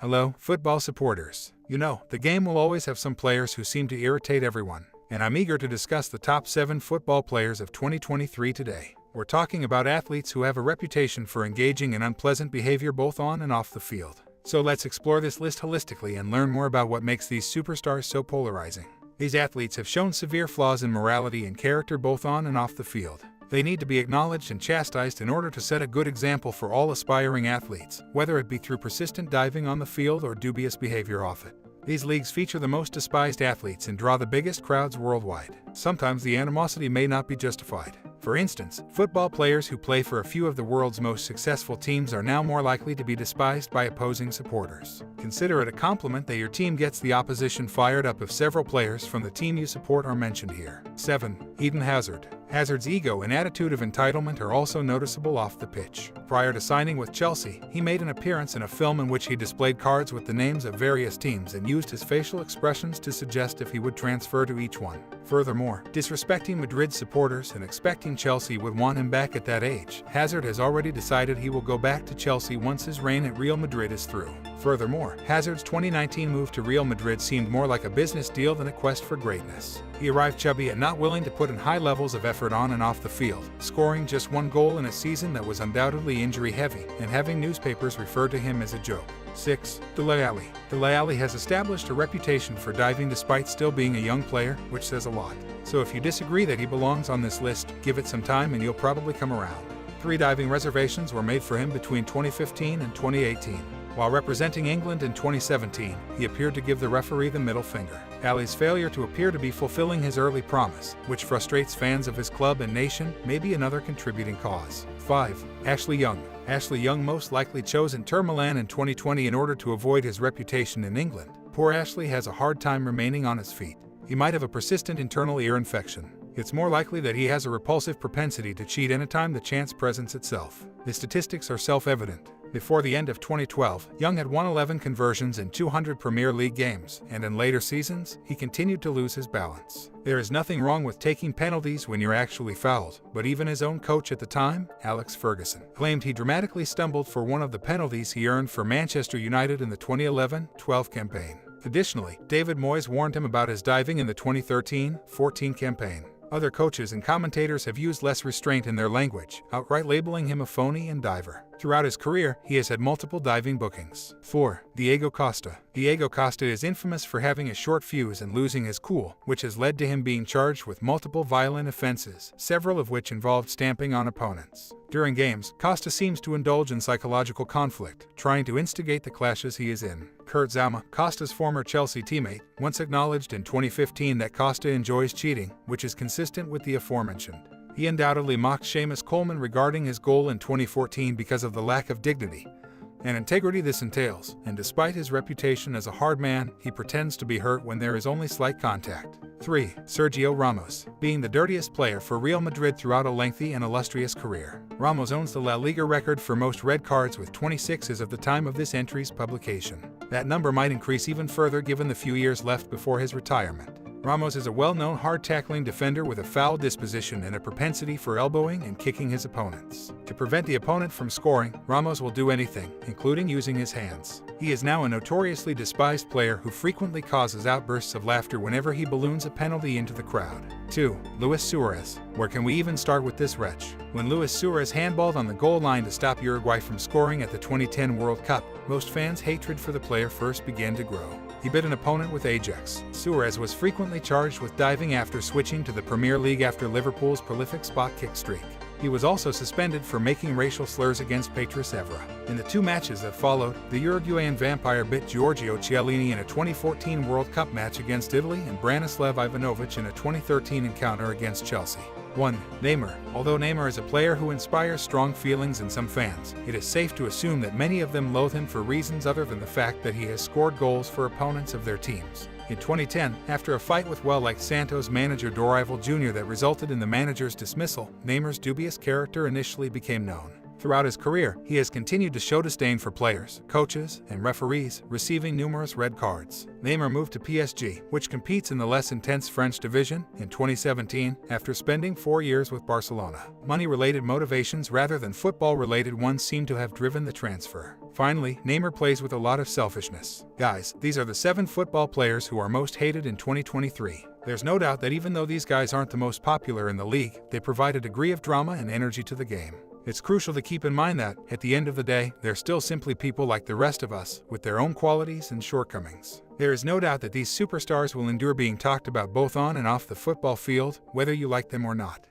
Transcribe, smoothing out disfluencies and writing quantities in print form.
Hello, football supporters. You know, the game will always have some players who seem to irritate everyone, and I'm eager to discuss the top 7 football players of 2023 today. We're talking about athletes who have a reputation for engaging in unpleasant behavior both on and off the field. So let's explore this list holistically and learn more about what makes these superstars so polarizing. These athletes have shown severe flaws in morality and character both on and off the field. They need to be acknowledged and chastised in order to set a good example for all aspiring athletes, whether it be through persistent diving on the field or dubious behavior off it. These leagues feature the most despised athletes and draw the biggest crowds worldwide. Sometimes the animosity may not be justified. For instance, football players who play for a few of the world's most successful teams are now more likely to be despised by opposing supporters. Consider it a compliment that your team gets the opposition fired up if several players from the team you support are mentioned here. 7. Eden Hazard. Hazard's ego and attitude of entitlement are also noticeable off the pitch. Prior to signing with Chelsea, he made an appearance in a film in which he displayed cards with the names of various teams and used his facial expressions to suggest if he would transfer to each one. Furthermore, disrespecting Madrid supporters and expecting Chelsea would want him back at that age, Hazard has already decided he will go back to Chelsea once his reign at Real Madrid is through. Furthermore, Hazard's 2019 move to Real Madrid seemed more like a business deal than a quest for greatness. He arrived chubby and not willing to put in high levels of effort on and off the field, scoring just 1 goal in a season that was undoubtedly injury-heavy, and having newspapers refer to him as a joke. 6. Dele Alli. Dele Alli has established a reputation for diving despite still being a young player, which says a lot. So if you disagree that he belongs on this list, give it some time and you'll probably come around. 3 diving reservations were made for him between 2015 and 2018. While representing England in 2017, he appeared to give the referee the middle finger. Alli's failure to appear to be fulfilling his early promise, which frustrates fans of his club and nation, may be another contributing cause. 5. Ashley Young. Ashley Young most likely chose Inter Milan in 2020 in order to avoid his reputation in England. Poor Ashley has a hard time remaining on his feet. He might have a persistent internal ear infection. It's more likely that he has a repulsive propensity to cheat anytime the chance presents itself. The statistics are self-evident. Before the end of 2012, Young had won 11 conversions in 200 Premier League games, and in later seasons, he continued to lose his balance. There is nothing wrong with taking penalties when you're actually fouled, but even his own coach at the time, Alex Ferguson, claimed he dramatically stumbled for one of the penalties he earned for Manchester United in the 2011-12 campaign. Additionally, David Moyes warned him about his diving in the 2013-14 campaign. Other coaches and commentators have used less restraint in their language, outright labeling him a phony and diver. Throughout his career, he has had multiple diving bookings. 4. Diego Costa. Diego Costa is infamous for having a short fuse and losing his cool, which has led to him being charged with multiple violent offenses, several of which involved stamping on opponents. During games, Costa seems to indulge in psychological conflict, trying to instigate the clashes he is in. Kurt Zouma, Costa's former Chelsea teammate, once acknowledged in 2015 that Costa enjoys cheating, which is consistent with the aforementioned. He undoubtedly mocked Seamus Coleman regarding his goal in 2014 because of the lack of dignity and integrity this entails, and despite his reputation as a hard man, he pretends to be hurt when there is only slight contact. 3. Sergio Ramos. Being the dirtiest player for Real Madrid throughout a lengthy and illustrious career, Ramos owns the La Liga record for most red cards with 26 as of the time of this entry's publication. That number might increase even further given the few years left before his retirement. Ramos is a well-known hard-tackling defender with a foul disposition and a propensity for elbowing and kicking his opponents. To prevent the opponent from scoring, Ramos will do anything, including using his hands. He is now a notoriously despised player who frequently causes outbursts of laughter whenever he balloons a penalty into the crowd. 2. Luis Suarez. Where can we even start with this wretch? When Luis Suarez handballed on the goal line to stop Uruguay from scoring at the 2010 World Cup, most fans' hatred for the player first began to grow. He bit an opponent with Ajax. Suarez was frequently charged with diving after switching to the Premier League after Liverpool's prolific spot kick streak. He was also suspended for making racial slurs against Patrice Evra. In the 2 matches that followed, the Uruguayan vampire bit Giorgio Chiellini in a 2014 World Cup match against Italy and Branislav Ivanovic in a 2013 encounter against Chelsea. 1. Neymar. Although Neymar is a player who inspires strong feelings in some fans, it is safe to assume that many of them loathe him for reasons other than the fact that he has scored goals for opponents of their teams. In 2010, after a fight with like Santos manager Dorival Jr. that resulted in the manager's dismissal, Neymar's dubious character initially became known. Throughout his career, he has continued to show disdain for players, coaches, and referees, receiving numerous red cards. Neymar moved to PSG, which competes in the less intense French division, in 2017 after spending 4 years with Barcelona. Money-related motivations rather than football-related ones seem to have driven the transfer. Finally, Neymar plays with a lot of selfishness. Guys, these are the 7 football players who are most hated in 2023. There's no doubt that even though these guys aren't the most popular in the league, they provide a degree of drama and energy to the game. It's crucial to keep in mind that, at the end of the day, they're still simply people like the rest of us, with their own qualities and shortcomings. There is no doubt that these superstars will endure being talked about both on and off the football field, whether you like them or not.